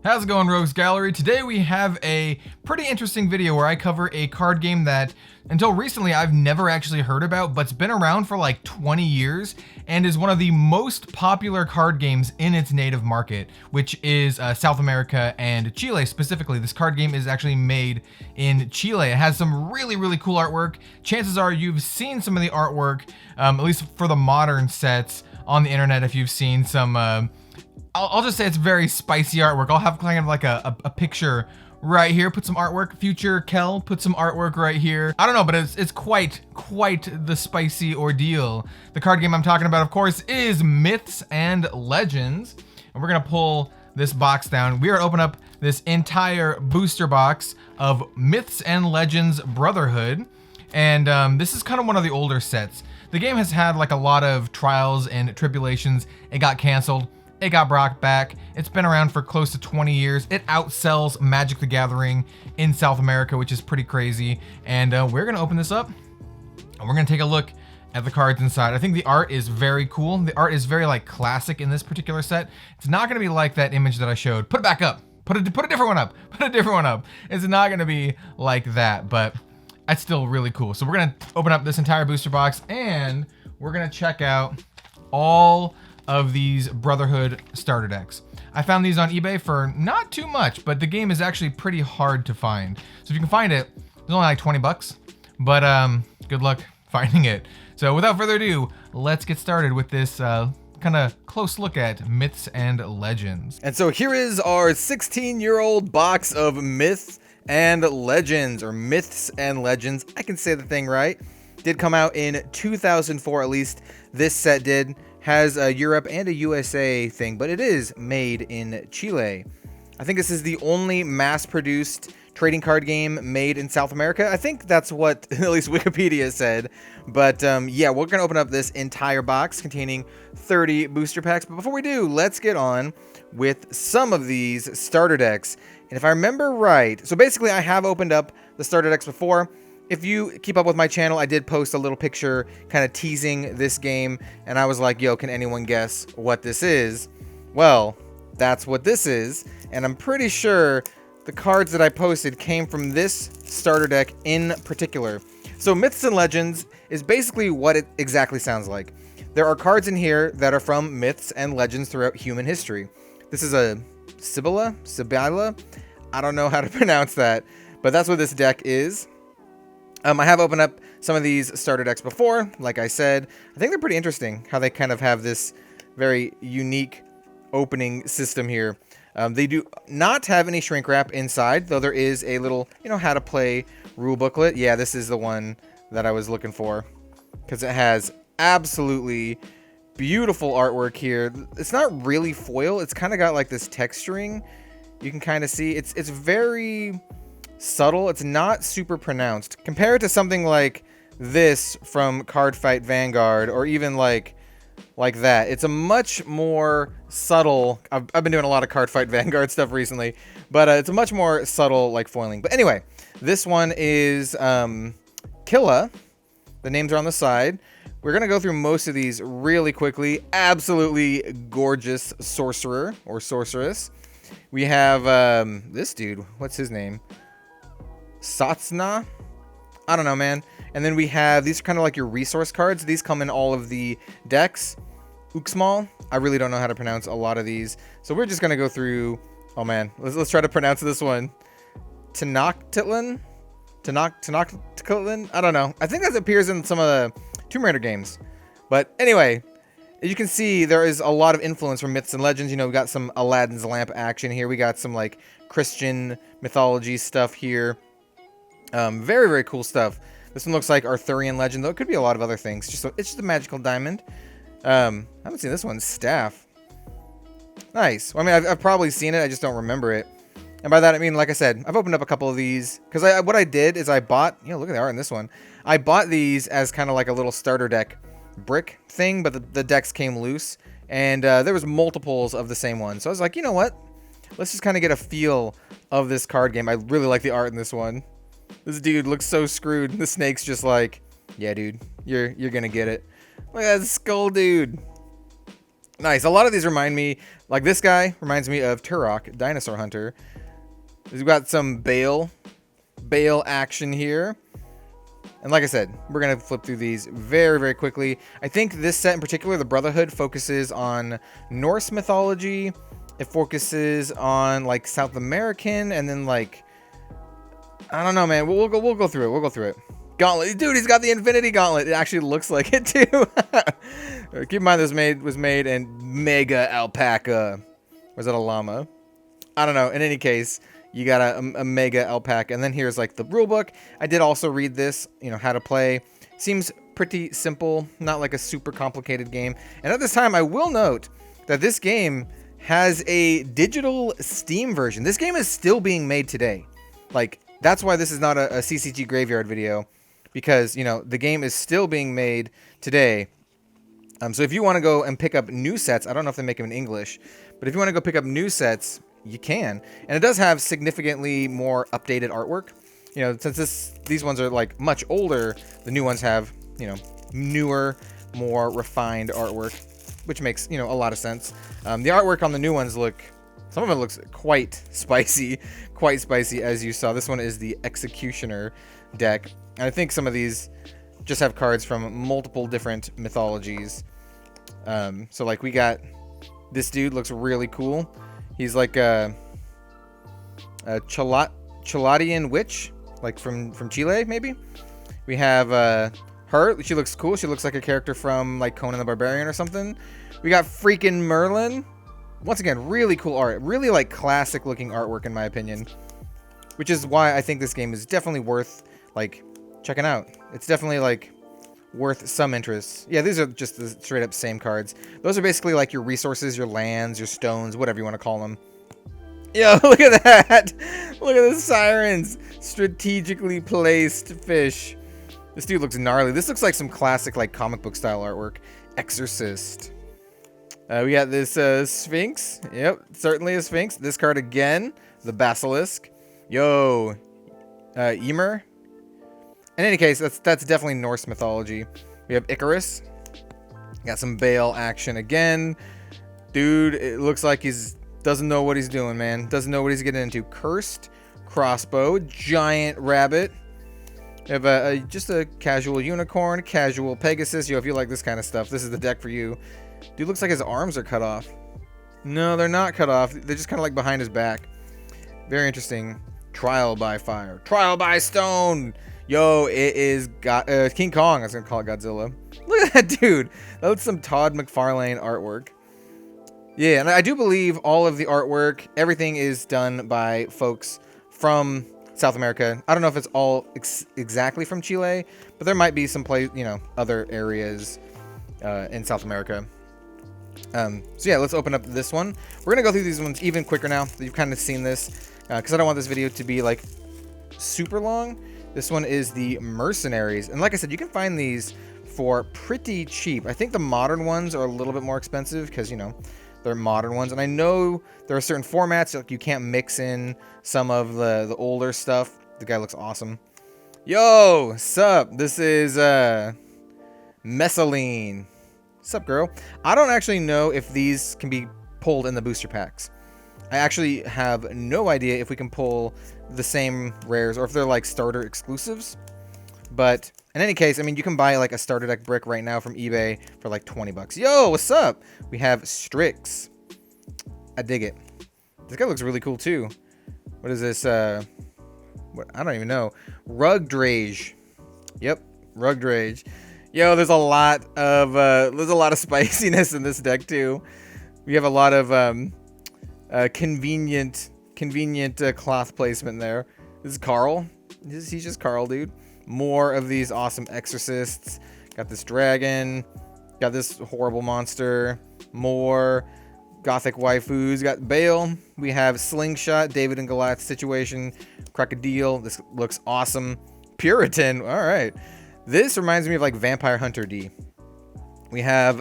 How's it going, Rogues Gallery? Today we have a pretty interesting video where I cover a card game that until recently I've never actually heard about, but's been around for like 20 years and is one of the most popular card games in its native market, which is South America and Chile specifically. This card game is actually made in Chile. It has some really cool artwork. Chances are you've seen some of the artwork, at least for the modern sets on the internet, if you've seen some I'll just say it's very spicy artwork. I'll have kind of like a picture right here. Put some artwork. Future Kel, put some artwork right here. I don't know, but it's quite the spicy ordeal. The card game I'm talking about, of course, is Myths and Legends. And we're gonna pull this box down. We are opening up this entire booster box of Myths and Legends Brotherhood. And this is kind of one of the older sets. The game has had like a lot of trials and tribulations. It got canceled. It got brought back. It's been around for close to 20 years. It outsells Magic the Gathering in South America, which is pretty crazy. And we're gonna open this up and we're gonna take a look at the cards inside. I think the art is very cool. The art is very like classic in this particular set. It's not gonna be like that image that I showed. Put it back up. Put a different one up. Put a different one up. It's not gonna be like that, but it's still really cool. So we're gonna open up this entire booster box and we're gonna check out all of these Brotherhood starter decks. I found these on eBay for not too much, but the game is actually pretty hard to find. So if you can find it, it's only like 20 bucks, but good luck finding it. So without further ado, let's get started with this kind of close look at Myths and Legends. And so here is our 16-year-old box of Myths and Legends, or Myths and Legends. I can say the thing right. Did come out in 2004, at least this set did. Has a Europe and a USA thing, but it is made in Chile. I think this is the only mass-produced trading card game made in South America. I think that's what at least Wikipedia said. But yeah, we're gonna open up this entire box containing 30 booster packs. But before we do, let's get on with some of these starter decks. And if I remember right, so basically I have opened up the starter decks before. If you keep up with my channel, I did post a little picture kind of teasing this game, and I was like, yo, can anyone guess what this is? Well, that's what this is, and I'm pretty sure the cards that I posted came from this starter deck in particular. So Myths and Legends is basically what it exactly sounds like. There are cards in here that are from Myths and Legends throughout human history. This is a Sibylla? I don't know how to pronounce that, but that's what this deck is. I have opened up some of these starter decks before, like I said. I think they're pretty interesting, how they kind of have this very unique opening system here. They do not have any shrink wrap inside, though there is a little, how to play rule booklet. Yeah, this is the one that I was looking for, because it has absolutely beautiful artwork here. It's not really foil. It's kind of got like this texturing. You can kind of see it's very subtle. It's not super pronounced compared to something like this from Card Fight Vanguard, or even like that. It's a much more subtle. I've been doing a lot of Card Fight Vanguard stuff recently, but it's a much more subtle like foiling. But anyway, this one is Killa. The names are on the side. We're gonna go through most of these really quickly. Absolutely gorgeous sorcerer or sorceress. We have this dude. What's his name? Satsna? I don't know, man. And then we have, these are kind of like your resource cards. These come in all of the decks. Uxmal. I really don't know how to pronounce a lot of these. So we're just going to go through, oh man, let's try to pronounce this one. Tenochtitlan? Tenochtitlan? I don't know. I think that appears in some of the Tomb Raider games. But anyway, as you can see, there is a lot of influence from Myths and Legends. We got some Aladdin's lamp action here. We got some like Christian mythology stuff here. Very cool stuff. This one looks like Arthurian legend, though it could be a lot of other things. It's just a magical diamond. I haven't seen this one. Staff. Nice. Well, I mean, I've probably seen it. I just don't remember it. And by that, I mean, like I said, I've opened up a couple of these. Because what I did is I bought, look at the art in this one. I bought these as kind of like a little starter deck brick thing, but the decks came loose. And there was multiples of the same one. So I was like, you know what? Let's just kind of get a feel of this card game. I really like the art in this one. This dude looks so screwed. The snake's just like, yeah, dude, you're gonna get it. Look at that skull dude. Nice. A lot of these remind me, like this guy reminds me of Turok, Dinosaur Hunter. We've got some Bale action here. And like I said, we're going to flip through these very, very quickly. I think this set in particular, the Brotherhood, focuses on Norse mythology. It focuses on like South American, and then like, I don't know, man. We'll go through it. We'll go through it. Gauntlet. Dude, he's got the Infinity Gauntlet. It actually looks like it too. Keep in mind this was made in Mega Alpaca. Was that a llama? I don't know. In any case, you got a Mega Alpaca. And then here's like the rule book. I did also read this, you know, how to play. Seems pretty simple, not like a super complicated game. And at this time, I will note that this game has a digital Steam version. This game is still being made today. Like, that's why this is not a CCG Graveyard video, because, you know, the game is still being made today. So if you want to go and pick up new sets, I don't know if they make them in English, but if you want to go pick up new sets, you can. And it does have significantly more updated artwork. You know, since these ones are like much older, the new ones have, you know, newer, more refined artwork, which makes, you know, a lot of sense. The artwork on the new ones some of it looks quite spicy, as you saw. This one is the Executioner deck. And I think some of these just have cards from multiple different mythologies. So like we got this dude, looks really cool. He's like a Chaladian witch, like from Chile, maybe. We have her. She looks cool. She looks like a character from like Conan the Barbarian or something. We got freaking Merlin. Once again, really cool art. Really like classic looking artwork in my opinion. Which is why I think this game is definitely worth like checking out. It's definitely like worth some interest. Yeah, these are just the straight up same cards. Those are basically like your resources, your lands, your stones, whatever you want to call them. Yo, look at that. Look at the sirens. Strategically placed fish. This dude looks gnarly. This looks like some classic like comic book style artwork. Exorcist. We got this Sphinx. Yep, certainly a Sphinx. This card again, the Basilisk. Yo, Ymir. In any case, that's definitely Norse mythology. We have Icarus. Got some Bale action again. Dude, it looks like doesn't know what he's doing, man. Doesn't know what he's getting into. Cursed crossbow, giant rabbit. We have just a casual unicorn, casual Pegasus. Yo, if you like this kind of stuff, this is the deck for you. Dude looks like his arms are cut off. No, they're not cut off. They're just kind of like behind his back. Very interesting. Trial by fire. Trial by stone. Yo, it is King Kong. I was going to call it Godzilla. Look at that dude. That looks some Todd McFarlane artwork. Yeah, and I do believe all of the artwork, everything is done by folks from South America. I don't know if it's all exactly from Chile, but there might be some other areas in South America. So yeah, let's open up this one. We're gonna go through these ones even quicker now that you've kind of seen this, because I don't want this video to be like super long. This one is the Mercenaries, and like I said, you can find these for pretty cheap. I think the modern ones are a little bit more expensive because, you know, they're modern ones, and I know there are certain formats like you can't mix in some of the older stuff. The guy looks awesome. Yo, sup? This is Messaline. Sup, girl? I don't actually know if these can be pulled in the booster packs. I actually have no idea if we can pull the same rares or if they're like starter exclusives. But in any case, I mean, you can buy like a starter deck brick right now from eBay for like 20 bucks. Yo, what's up? We have Strix. I dig it. This guy looks really cool too. What is this? What? I don't even know. Rugdrage. Yep, Rugdrage. Yo, there's a lot of spiciness in this deck too. We have a lot of convenient cloth placement there. This is Carl. He's just Carl, dude. More of these awesome exorcists. Got this dragon. Got this horrible monster. More gothic waifus. Got Bale. We have Slingshot, David and Goliath situation. Crocodile. This looks awesome. Puritan. All right. This reminds me of like Vampire Hunter D. We have,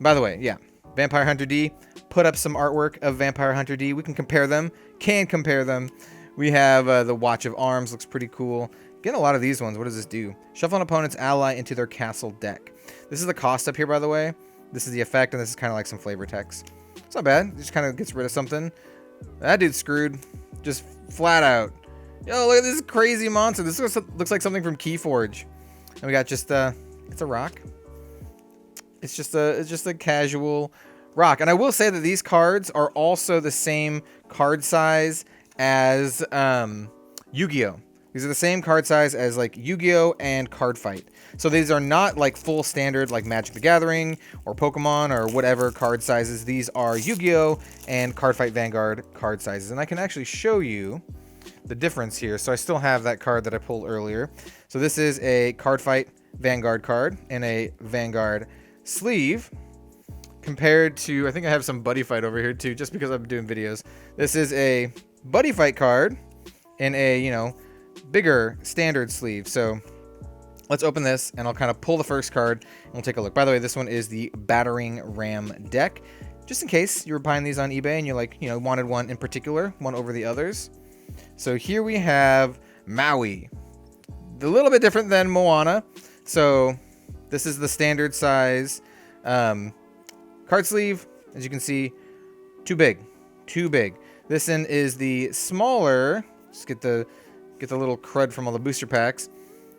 by the way, yeah, Vampire Hunter D. Put up some artwork of Vampire Hunter D. We can compare them. We have the Watch of Arms. Looks pretty cool. Getting a lot of these ones. What does this do? Shuffle an opponent's ally into their castle deck. This is the cost up here, by the way. This is the effect, and this is kind of like some flavor text. It's not bad. It just kind of gets rid of something. That dude's screwed. Just flat out. Yo, look at this crazy monster. This looks like something from Keyforge. And we got just it's a rock. It's just a casual rock. And I will say that these cards are also the same card size as Yu-Gi-Oh! These are the same card size as like Yu-Gi-Oh! And Card Fight. So these are not like full standard like Magic the Gathering or Pokemon or whatever card sizes. These are Yu-Gi-Oh! And Card Fight Vanguard card sizes. And I can actually show you the difference here. So I still have that card that I pulled earlier. So this is a Card Fight Vanguard card in a Vanguard sleeve compared to, I think I have some Buddy Fight over here too, just because I'm doing videos. This is a Buddy Fight card in a, you know, bigger standard sleeve. So let's open this and I'll kind of pull the first card and we'll take a look. By the way, this one is the Battering Ram deck, just in case you were buying these on eBay and you're like, you know, wanted one in particular, one over the others. So here we have Maui, a little bit different than Moana. So this is the standard size card sleeve. As you can see, too big. This one is the smaller. Just get the little crud from all the booster packs.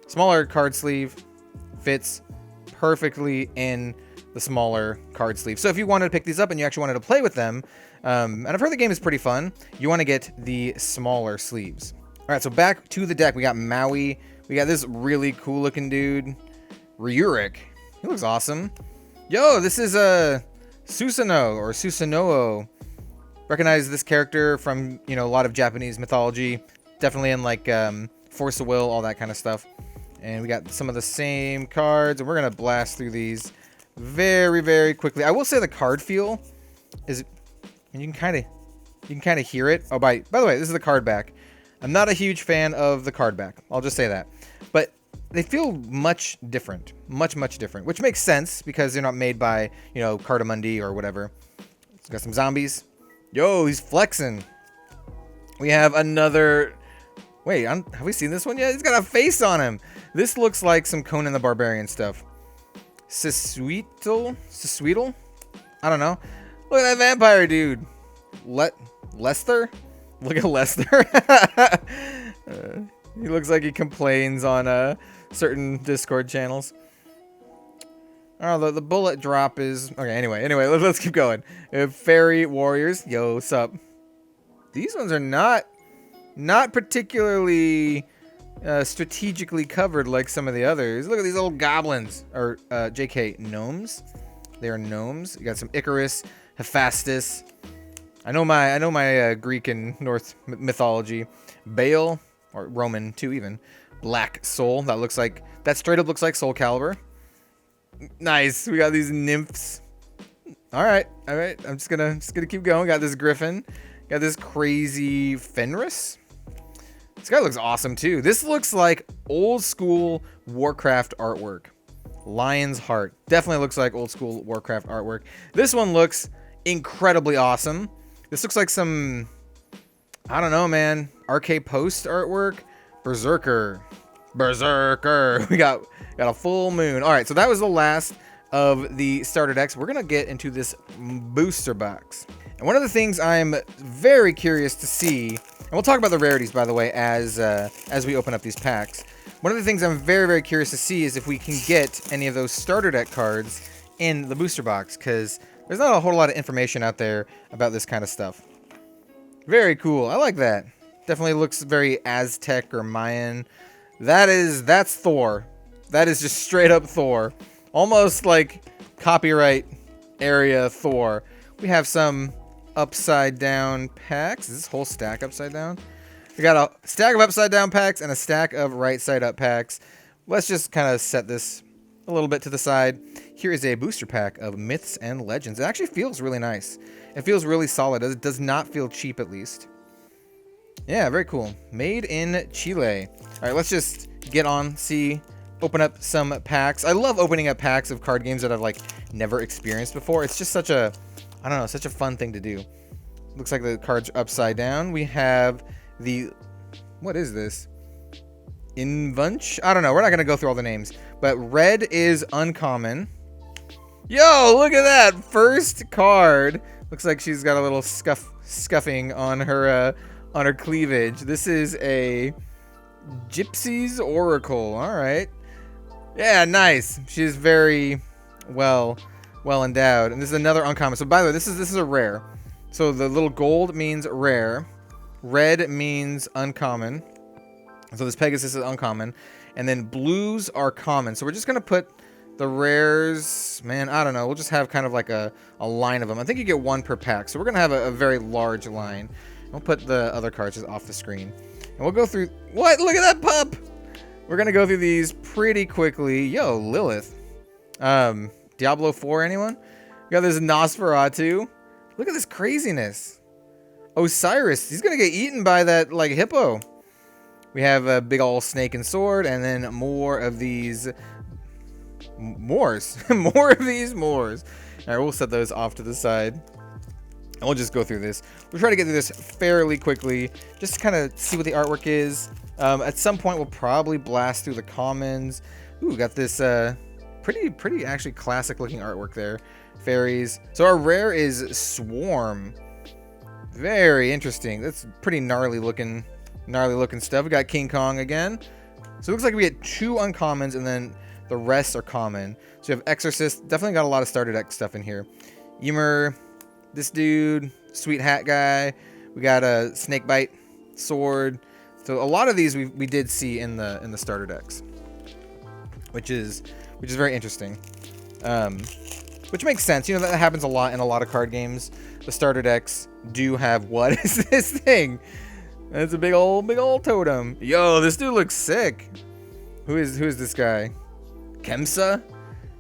Smaller card sleeve, fits perfectly in the smaller card sleeve. So if you wanted to pick these up and you actually wanted to play with them, and I've heard the game is pretty fun, you want to get the smaller sleeves. All right, so back to the deck. We got Maui. We got this really cool looking dude, Ryurik. He looks awesome. Yo, this is a Susanoo or Susanoo. Recognize this character from, you know, a lot of Japanese mythology. Definitely in like Force of Will, all that kind of stuff. And we got some of the same cards, and we're gonna blast through these very, very quickly. I will say the card feel is, and you can kind of hear it. Oh, by the way, this is the card back. I'm not a huge fan of the card back. I'll just say that. But they feel much different, much different, which makes sense because they're not made by, you know, Cardamundi or whatever. It's got some zombies. Yo, he's flexing. We have another. Wait, have we seen this one yet? He's got a face on him. This looks like some Conan the Barbarian stuff. Sisweetle? I don't know. Look at that vampire dude. Lester? Look at Lester. He looks like he complains on certain Discord channels. Oh, the bullet drop is... Okay, anyway, let's keep going. Fairy Warriors. Yo, what's up? These ones are not particularly strategically covered like some of the others. Look at these old goblins. Or, JK, gnomes. They are gnomes. You got some Icarus, Hephaestus. I know my Greek and North mythology. Baal, or Roman too even. Black Soul. That straight up looks like Soul Calibur. Nice. We got these nymphs. All right. I'm just gonna keep going. Got this Griffin. Got this crazy Fenris. This guy looks awesome too. This looks like old school Warcraft artwork. Lion's Heart. Definitely looks like old school Warcraft artwork. This one looks incredibly awesome. This looks like some, I don't know, man, RK Post artwork. Berserker. We got a full moon. All right, so that was the last of the starter decks. We're gonna get into this booster box. And one of the things I'm very curious to see, and we'll talk about the rarities, by the way, as we open up these packs. One of the things I'm very, very curious to see is if we can get any of those starter deck cards in the booster box, because there's not a whole lot of information out there about this kind of stuff. Very cool. I like that. Definitely looks very Aztec or Mayan. That's Thor. That is just straight up Thor. Almost like copyright area Thor. We have some upside down packs. Is this whole stack upside down? We got a stack of upside down packs and a stack of right side up packs. Let's just kind of set this a little bit to the side. Here is a booster pack of Myths and Legends. It actually feels really nice. It feels really solid. It does not feel cheap, at least. Yeah, very cool. Made in Chile. All right, let's just get on, open up some packs. I love opening up packs of card games that I've like never experienced before. It's just such a, I don't know, such a fun thing to do. Looks like the cards are upside down. We have the, what is this? Invunch? I don't know. We're not going to go through all the names. But red is uncommon. Yo, look at that first card. Looks like she's got a little scuffing on her cleavage. This is a Gypsy's Oracle. All right. Yeah, nice. She's very well endowed. And this is another uncommon. So by the way, this is a rare. So the little gold means rare. Red means uncommon. So this Pegasus is uncommon. And then blues are common. So we're just going to put the rares, man, I don't know. We'll just have kind of like a line of them. I think you get one per pack. So we're going to have a very large line. We'll put the other cards just off the screen. And we'll go through... What? Look at that pup! We're going to go through these pretty quickly. Yo, Lilith. Diablo 4, anyone? We got this Nosferatu. Look at this craziness. Osiris. He's going to get eaten by that, like, hippo. We have a big old snake and sword. And then more of these... Moors. More of these Moors. Alright, we'll set those off to the side. And we'll just go through this. We'll try to get through this fairly quickly, just to kind of see what the artwork is. At some point, we'll probably blast through the commons. Ooh, we got this pretty actually classic looking artwork there. Fairies. So our rare is Swarm. Very interesting. That's pretty gnarly looking stuff. We got King Kong again. So it looks like we get 2 uncommons and then the rest are common. So you have Exorcist. Definitely got a lot of starter deck stuff in here. Ymir, this dude, Sweet Hat guy. We got a Snakebite, Sword. So a lot of these we did see in the starter decks, which is very interesting. Which makes sense. You know, that happens a lot in a lot of card games. The starter decks do have... What is this thing? That's a big old totem. Yo, this dude looks sick. Who is this guy? Kemsa?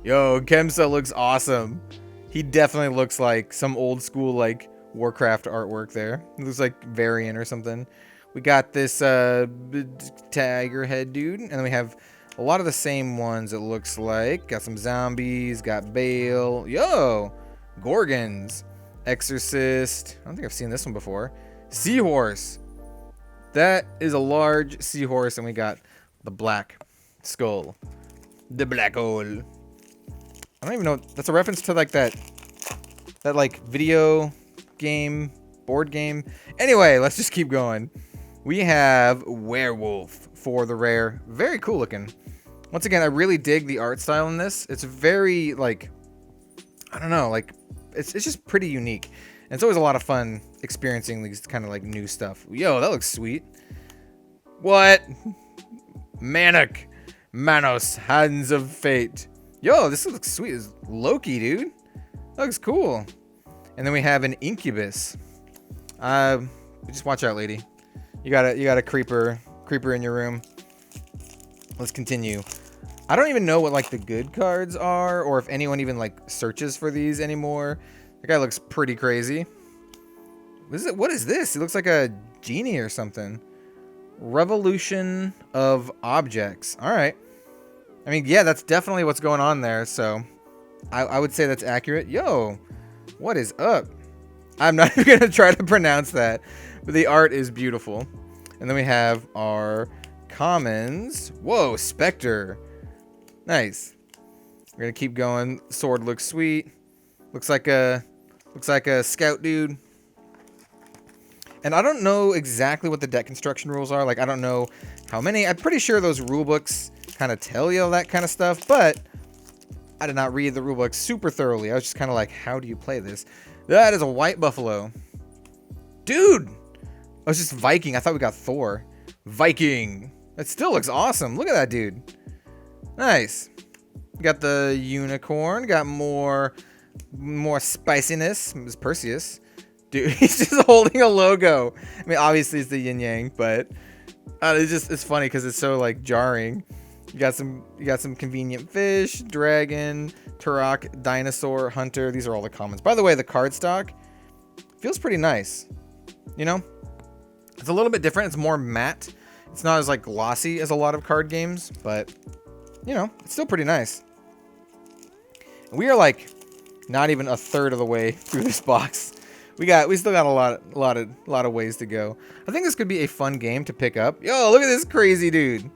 Yo, Kemsa looks awesome. He definitely looks like some old school like Warcraft artwork there. It looks like Varian or something. We got this tiger head dude, and then we have a lot of the same ones, it looks like. Got some zombies, got Bale. Yo! Gorgons. Exorcist. I don't think I've seen this one before. Seahorse. That is a large seahorse, and we got the black skull. The black hole. I don't even know. That's a reference to like that like video game, board game. Anyway, let's just keep going. We have Werewolf for the rare. Very cool looking. Once again, I really dig the art style in this. It's very like, I don't know, like it's just pretty unique. And it's always a lot of fun experiencing these kind of like new stuff. Yo, that looks sweet. What? Manic. Manos, Hands of Fate. Yo, this looks sweet. It's Loki, dude. That looks cool. And then we have an Incubus. Just watch out, lady. You got a creeper in your room. Let's continue. I don't even know what like the good cards are, or if anyone even like searches for these anymore. That guy looks pretty crazy. What is this? He looks like a genie or something. Revolution of Objects. All right. I mean, yeah, that's definitely what's going on there. So I would say that's accurate. Yo, what is up? I'm not even going to try to pronounce that, but the art is beautiful. And then we have our commons. Whoa, Spectre. Nice. We're going to keep going. Sword looks sweet. Looks like a scout dude. And I don't know exactly what the deck construction rules are. Like, I don't know how many. I'm pretty sure those rule books kind of tell you all that kind of stuff, but I did not read the rule book super thoroughly. I was just kind of like, how do you play this? That is a white buffalo. Dude! I was just Viking. I thought we got Thor. Viking. That still looks awesome. Look at that dude. Nice. Got the unicorn. Got more spiciness. It was Perseus. Dude, he's just holding a logo. I mean, obviously it's the yin yang, but it's funny because it's so like jarring. You got some convenient fish, dragon, Turok, dinosaur, hunter. These are all the commons. By the way, the card stock feels pretty nice. You know, it's a little bit different. It's more matte. It's not as like glossy as a lot of card games, but you know, it's still pretty nice. We are like not even a third of the way through this box. We still got a lot of ways to go. I think this could be a fun game to pick up. Yo, look at this crazy dude.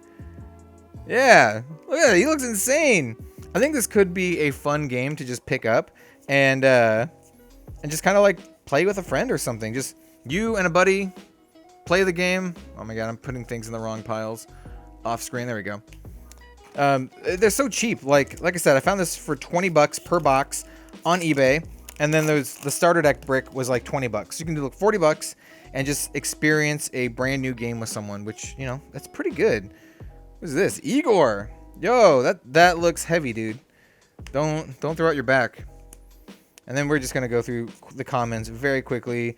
Yeah, look at that. He looks insane. I think this could be a fun game to just pick up and just kind of like play with a friend or something. Just you and a buddy play the game. Oh my god, I'm putting things in the wrong piles. Off screen, there we go. They're so cheap. Like I said, I found this for 20 bucks per box on eBay. And then there's the starter deck brick was like 20 bucks. So you can do like 40 bucks and just experience a brand new game with someone, which, you know, that's pretty good. What is this? Igor. Yo, that looks heavy, dude. Don't throw out your back. And then we're just going to go through the comments very quickly.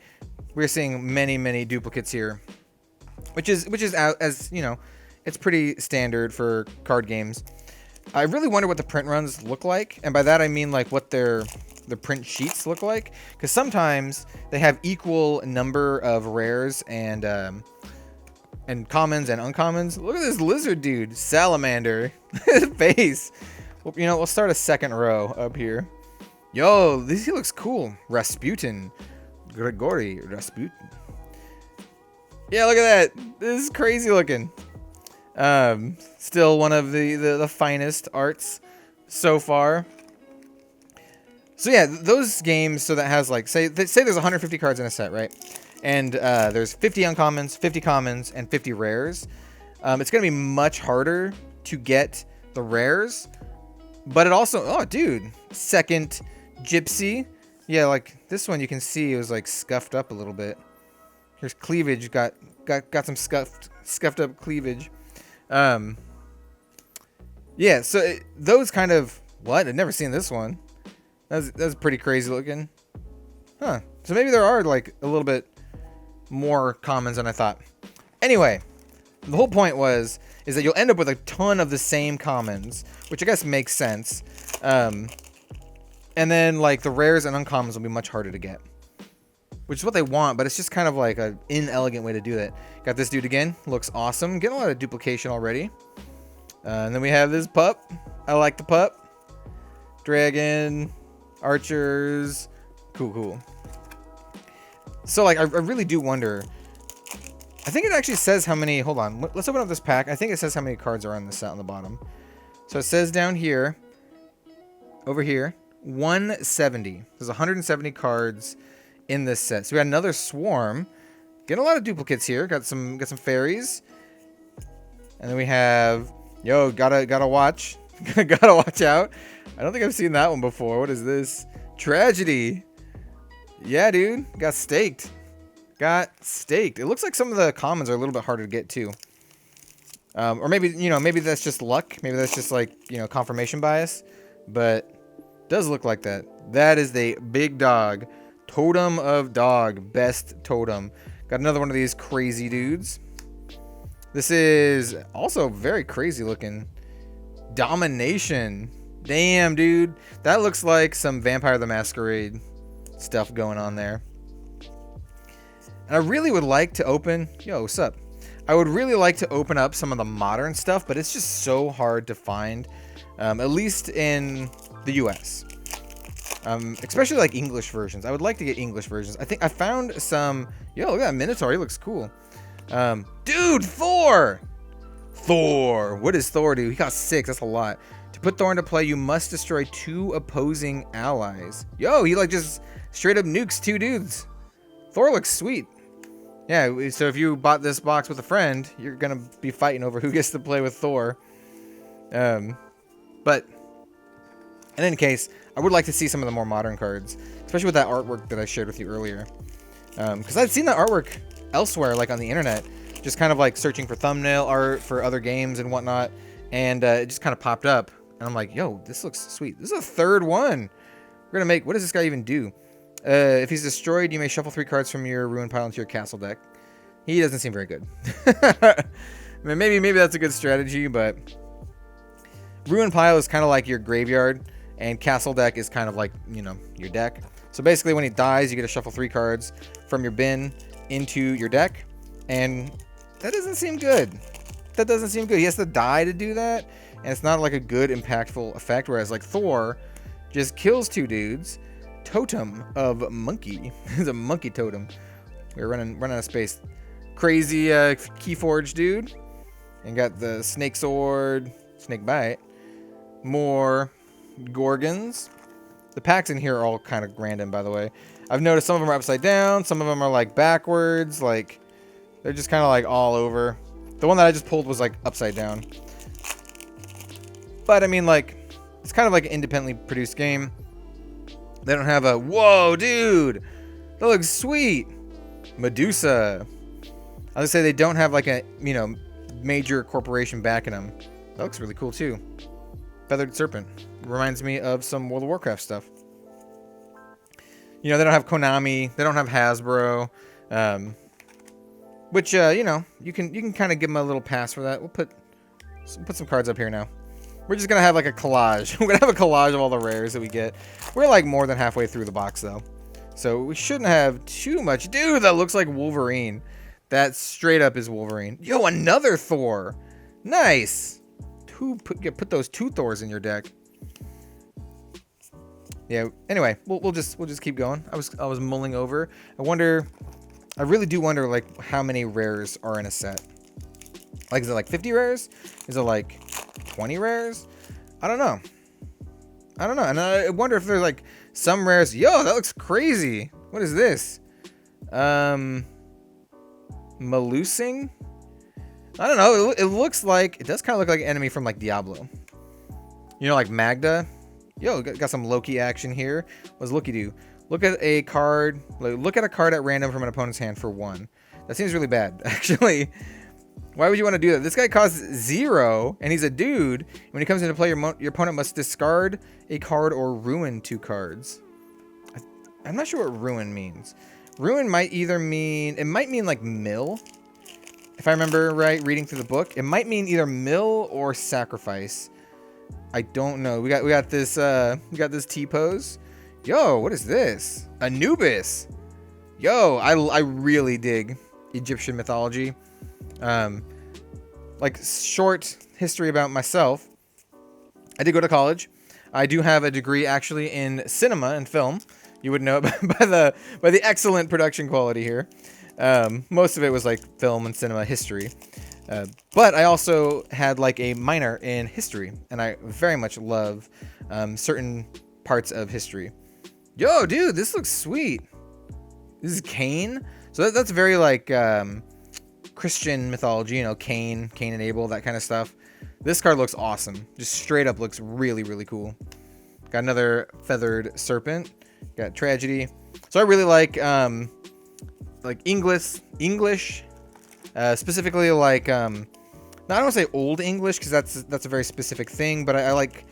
We're seeing many duplicates here, which is as, you know, it's pretty standard for card games. I really wonder what the print runs look like, and by that I mean like what the print sheets look like, because sometimes they have equal number of rares and commons and uncommons. Look at this lizard dude, salamander. His face. Well, you know, we'll start a second row up here. Yo, he looks cool. Rasputin, Grigory Rasputin. Yeah, look at that. This is crazy looking. Still one of the finest arts so far. So yeah, those games, so that has like, say there's 150 cards in a set, right? And there's 50 uncommons, 50 commons, and 50 rares. It's going to be much harder to get the rares, but it also, oh dude, second gypsy. Yeah, like this one you can see it was like scuffed up a little bit. Here's cleavage, got some scuffed up cleavage. Yeah, so those kind of, what? I've never seen this one. That's pretty crazy looking. Huh. So maybe there are like a little bit more commons than I thought. Anyway, the whole point is that you'll end up with a ton of the same commons, which I guess makes sense. And then like the rares and uncommons will be much harder to get, which is what they want, but it's just kind of like an inelegant way to do that. Got this dude again. Looks awesome. Getting a lot of duplication already. And then we have this pup. I like the pup. Dragon. Archers. Cool. So, like, I really do wonder. I think it actually says how many. Hold on. Let's open up this pack. I think it says how many cards are on the set on the bottom. So it says down here, over here, 170. There's 170 cards in this set. So we got another swarm. Getting a lot of duplicates here. Got some fairies. And then we have, yo, gotta watch. Gotta watch out. I don't think I've seen that one before. What is this? Tragedy. Yeah, dude. Got staked. It looks like some of the commons are a little bit harder to get too. Or maybe, you know, maybe that's just luck. Maybe that's just like, you know, confirmation bias. But it does look like that. That is the big dog. Totem of dog. Best totem. Got another one of these crazy dudes. This is also very crazy looking. Domination. Damn, dude. That looks like some Vampire the Masquerade stuff going on there. And I really would like to open... Yo, what's up? I would really like to open up some of the modern stuff, but it's just so hard to find. At least in the US. Especially like English versions. I would like to get English versions. I think I found some... Yo, look at that Minotaur. He looks cool. Dude, Thor! Thor! What does Thor do? He got 6. That's a lot. To put Thor into play, you must destroy 2 opposing allies. Yo, he like just straight up nukes 2 dudes. Thor looks sweet. Yeah, so if you bought this box with a friend, you're gonna be fighting over who gets to play with Thor. But in any case, I would like to see some of the more modern cards, especially with that artwork that I shared with you earlier. Because I'd seen that artwork elsewhere, like on the internet, just kind of like searching for thumbnail art for other games and whatnot, and it just kind of popped up, and I'm like, yo, this looks sweet. This is a third one. We're gonna make, what does this guy even do? If he's destroyed, you may shuffle 3 cards from your ruin pile into your castle deck. He doesn't seem very good. maybe that's a good strategy, but ruin pile is kind of like your graveyard, and castle deck is kind of like, you know, your deck. So basically, when he dies, you get to shuffle 3 cards from your bin into your deck, and that doesn't seem good. That doesn't seem good. He has to die to do that, and it's not like a good, impactful effect. Whereas like Thor just kills 2 dudes. Totem of monkey. It's a monkey totem. We're running out of space. Crazy Keyforge dude, and got the snake sword, snake bite. More Gorgons. The packs in here are all kind of random, by the way. I've noticed some of them are upside down. Some of them are like backwards. Like, they're just kind of like all over. The one that I just pulled was like upside down. But I mean, like, it's kind of like an independently produced game. They don't have a, whoa, dude, that looks sweet. Medusa. I would say they don't have like a, you know, major corporation backing them. That looks really cool too. Feathered Serpent. Reminds me of some World of Warcraft stuff. You know, they don't have Konami. They don't have Hasbro. Which, you know, you can kind of give them a little pass for that. We'll put some cards up here now. We're just going to have like a collage. We're going to have a collage of all the rares that we get. We're like more than halfway through the box though. So we shouldn't have too much. Dude, that looks like Wolverine. That straight up is Wolverine. Yo, another Thor. Nice. Put those 2 Thors in your deck. Yeah, anyway, we'll just keep going. I was mulling over. I really do wonder like how many rares are in a set. Like, is it like 50 rares? Is it like 20 rares? I don't know. And I wonder if there's like some rares. Yo, that looks crazy. What is this? Malusing? I don't know. It looks like, it does kind of look like an enemy from like Diablo. You know, like Magda. Yo, got some Loki action here. What does Loki do? Look at a card. Look at a card at random from an opponent's hand for 1. That seems really bad, actually. Why would you want to do that? This guy costs 0, and he's a dude. When he comes into play, your opponent must discard a card or ruin 2 cards. I'm not sure what ruin means. Ruin might either mean, it might mean like mill. If I remember right, reading through the book, it might mean either mill or sacrifice. I don't know. We got this T-pose. Yo, what is this? Anubis. Yo, I really dig Egyptian mythology. Like, short history about myself. I did go to college. I do have a degree actually in cinema and film. You would know by the excellent production quality here. Most of it was like film and cinema history. But I also had like a minor in history, and I very much love certain parts of history. Yo, dude, this looks sweet. This is Cain. So that's very like Christian mythology, you know, Cain and Abel, that kind of stuff. This card looks awesome. Just straight up looks really, really cool. Got another Feathered Serpent. Got Tragedy. So I really like English, specifically like now I don't want to say Old English because that's a very specific thing, but I like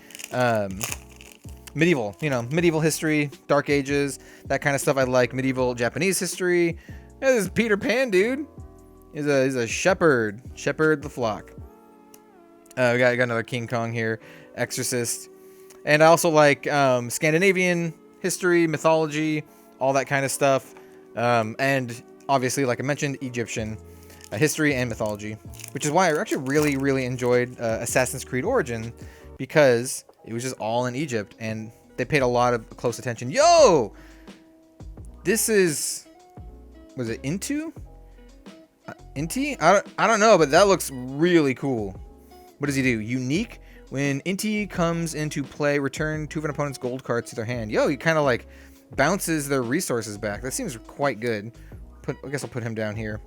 medieval, you know, medieval history, Dark Ages, that kind of stuff. I like medieval Japanese history. Yeah, this is Peter Pan, dude. He's a shepherd the flock. We got another King Kong here, Exorcist, and I also like Scandinavian history, mythology, all that kind of stuff, and obviously, like I mentioned, Egyptian history and mythology, which is why I actually really enjoyed Assassin's Creed Origin, because it was just all in Egypt and they paid a lot of close attention. Yo, this is, was it Inti? I don't know, but that looks really cool. What does he do? Unique. When Inti comes into play, return 2 of an opponent's gold cards to their hand. Yo, he kind of like bounces their resources back. That seems quite good. I guess I'll put him down here.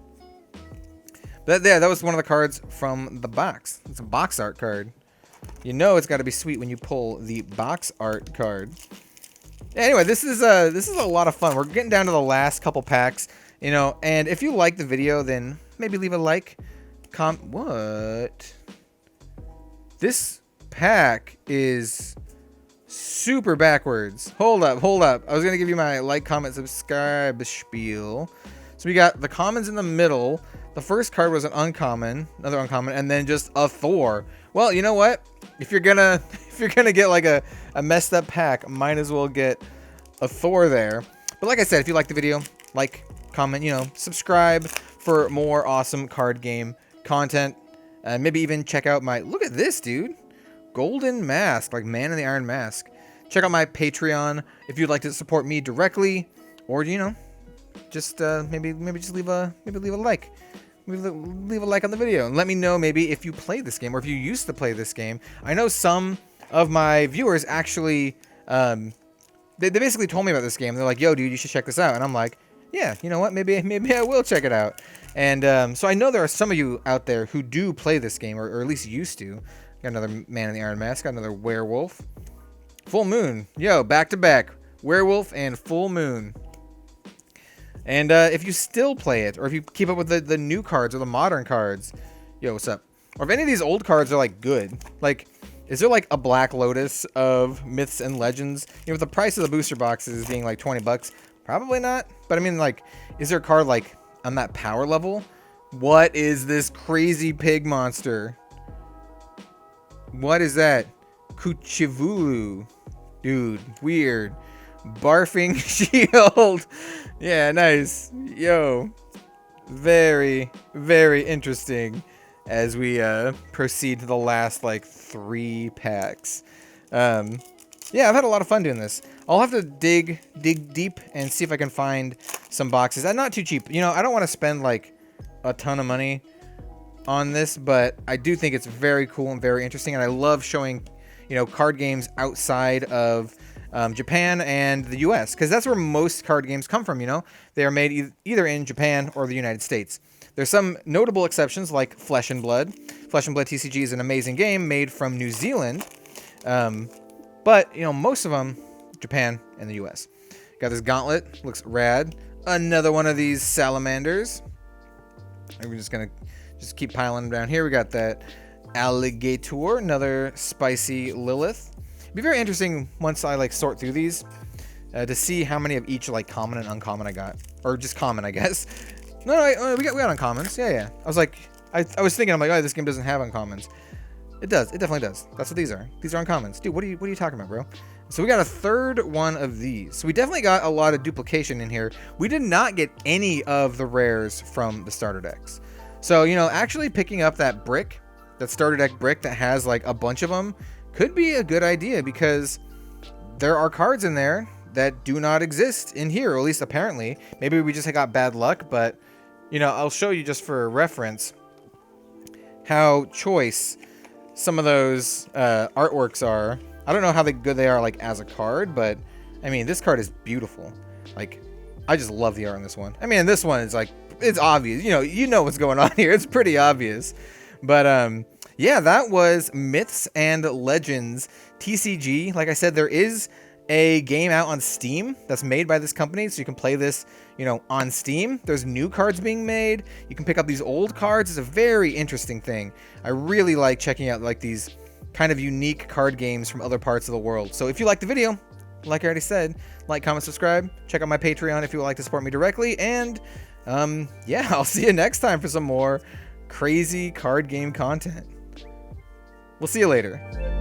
But yeah, that was one of the cards from the box. It's a box art card. You know it's got to be sweet when you pull the box art card. Anyway, this is a lot of fun. We're getting down to the last couple packs, you know. And if you like the video, then maybe leave a like. What? This pack is super backwards. Hold up. I was gonna give you my like, comment, subscribe spiel. So we got the commons in the middle. The first card was an uncommon, another uncommon, and then just a Thor. Well, you know what? If you're gonna get like a messed up pack, might as well get a Thor there. But like I said, if you like the video, like, comment, you know, subscribe for more awesome card game content. And maybe even check out my, look at this, dude. Golden Mask, like Man in the Iron Mask. Check out my Patreon if you'd like to support me directly, or, you know, just maybe just leave a like. Leave a like on the video and let me know maybe if you play this game or if you used to play this game. I know some of my viewers actually, they basically told me about this game. They're like, yo, dude, you should check this out. And I'm like, yeah, you know what? Maybe I will check it out. And so I know there are some of you out there who do play this game, or at least used to. Got another Man in the Iron Mask. Got another Werewolf. Full Moon. Yo, back to back. Werewolf and Full Moon. And if you still play it, or if you keep up with the new cards or the modern cards, yo, what's up? Or if any of these old cards are like good, like, is there like a Black Lotus of Myths and Legends? You know, with the price of the booster boxes being like 20 bucks, probably not. But I mean, like, is there a card like on that power level? What is this crazy pig monster? What is that? Kuchivulu. Dude, weird. Barfing Shield. Yeah, nice. Yo. Very, very interesting as we proceed to the last, like, 3 packs. Yeah, I've had a lot of fun doing this. I'll have to dig deep and see if I can find some boxes. I'm not too cheap. You know, I don't want to spend, like, a ton of money on this, but I do think it's very cool and very interesting, and I love showing, you know, card games outside of Japan and the US, because that's where most card games come from. You know, they are made either in Japan or the United States. There's some notable exceptions like Flesh and Blood. Flesh and Blood TCG is an amazing game made from New Zealand, but you know, most of them Japan and the US. Got this Gauntlet, looks rad. Another one of these Salamanders. And we're just gonna keep piling them down here. We got that Alligator, another spicy Lilith. It'd be very interesting once I like sort through these to see how many of each like common and uncommon I got, or just common, I guess. No, we got uncommons. Yeah. I was like, I was thinking, I'm like, oh, this game doesn't have uncommons. It does. It definitely does. That's what these are. These are uncommons, dude. What are you talking about, bro? So we got a third one of these. So we definitely got a lot of duplication in here. We did not get any of the rares from the starter decks. So, you know, actually picking up that brick, that starter deck brick that has like a bunch of them, could be a good idea, because there are cards in there that do not exist in here, or at least apparently. Maybe we just got bad luck, but, you know, I'll show you just for reference how choice some of those artworks are. I don't know how good they are like as a card, but I mean, this card is beautiful. Like, I just love the art on this one. I mean, this one is like, it's obvious. You know what's going on here. It's pretty obvious. But yeah, that was Myths and Legends TCG. Like I said, there is a game out on Steam that's made by this company, so you can play this, you know, on Steam. There's new cards being made. You can pick up these old cards. It's a very interesting thing. I really like checking out like these kind of unique card games from other parts of the world. So if you liked the video, like I already said, like, comment, subscribe. Check out my Patreon if you would like to support me directly. And yeah, I'll see you next time for some more crazy card game content. We'll see you later.